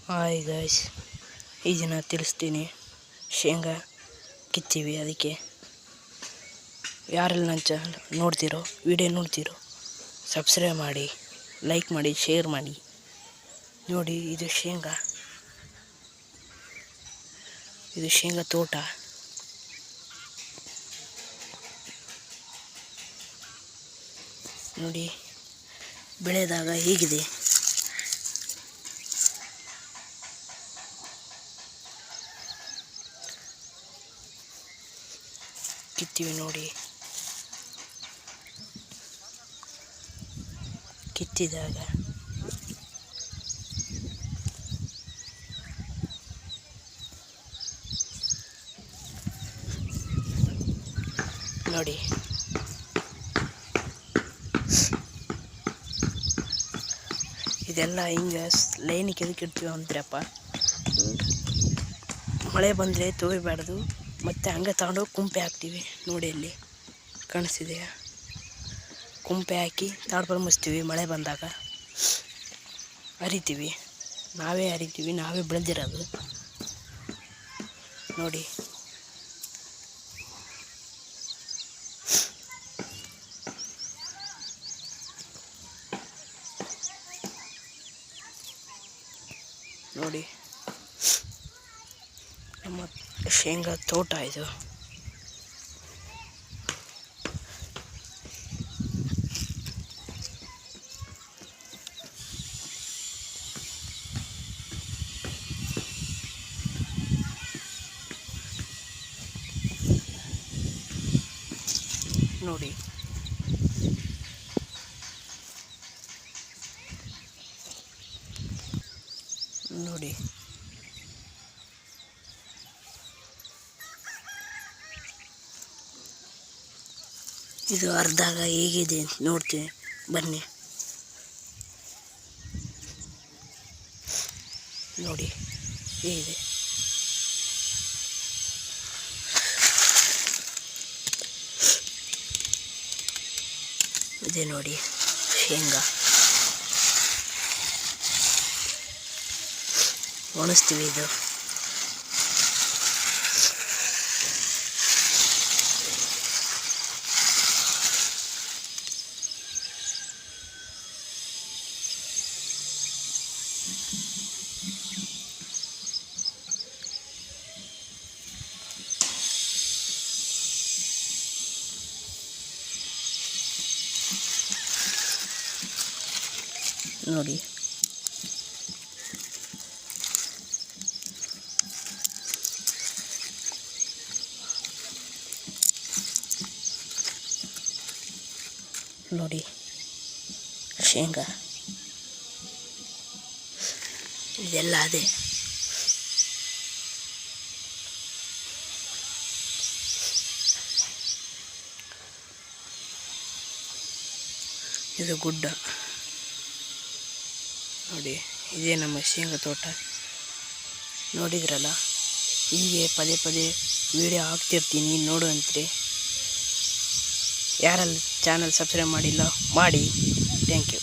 Hi guys, ಈ ದಿನ ತಿಳಿಸ್ತೀನಿ. ಶೇಂಗಾ ಕಿತ್ತೀವಿ. ಅದಕ್ಕೆ ಯಾರೆಲ್ಲ ನನ್ನ ಚಾನಲ್ ವಿಡಿಯೋ ನೋಡ್ತಿರೋ ಸಬ್ಸ್ಕ್ರೈಬ್ ಮಾಡಿ, ಲೈಕ್ ಮಾಡಿ, ಶೇರ್ ಮಾಡಿ. ನೋಡಿ, ಇದು ಶೇಂಗಾ ತೋಟ. ನೋಡಿ, ಬೆಳೆದಾಗ ಹೀಗಿದೆ. ಕಿತ್ತೀವಿ ನೋಡಿ. ಕಿತ್ತಿದಾಗ ನೋಡಿ, ಇದೆಲ್ಲ ಹಿಂಗೆ ಲೈನಿಗೆ ಎದಕ್ಕೆ ಇಡ್ತೀವಿ ಅಂದ್ರಪ್ಪ, ಮಳೆ ಬಂದರೆ ತೊಗೊಬಾರ್ದು. ಮತ್ತು ಹಂಗೆ ತಗೊಂಡೋಗಿ ಕುಂಪೆ ಹಾಕ್ತೀವಿ. ನೋಡಿ, ಅಲ್ಲಿ ಕಾಣಿಸ್ತಿದೆಯಾ? ಕುಂಪೆ ಹಾಕಿ ತಾಡ್ಪಲ್ ಮುಚ್ತೀವಿ. ಮಳೆ ಬಂದಾಗ ಹರಿತೀವಿ, ನಾವೇ ಬೆಳೆದಿರೋದು. ನೋಡಿ, ನೋಡಿ ನಮ್ಮ ಶೇಂಗಾ ತೋಟ ಇದು. ನೋಡಿ, ನೋಡಿ, ಇದು ಅರ್ಧಾಗ ಹೇಗಿದೆ ನೋಡ್ತೀವಿ, ಬನ್ನಿ. ನೋಡಿ, ಹೇಗಿದೆ. ಇದೆ ನೋಡಿ ಶೇಂಗಾ. ಒಣಸ್ತೀವಿ ಇದು. ನೋಡಿ, ನೋಡಿ ಶೇಂಗಾ ಇದೆಲ್ಲ ಅದೇ. ಇದು ಗುಡ್ಡ. ನೋಡಿ, ಇದೇ ನಮ್ಮ ಶೇಂಗಾ ತೋಟ. ನೋಡಿದ್ರಲ್ಲ, ಹೀಗೆ ಪದೇ ಪದೇ ವಿಡಿಯೋ ಹಾಕ್ತಿರ್ತೀನಿ, ನೋಡುವಂತ್ರಿ. ಯಾರೆಲ್ಲ ಚಾನಲ್ ಸಬ್ಸ್ಕ್ರೈಬ್ ಮಾಡಿಲ್ಲ, ಮಾಡಿ. Thank you.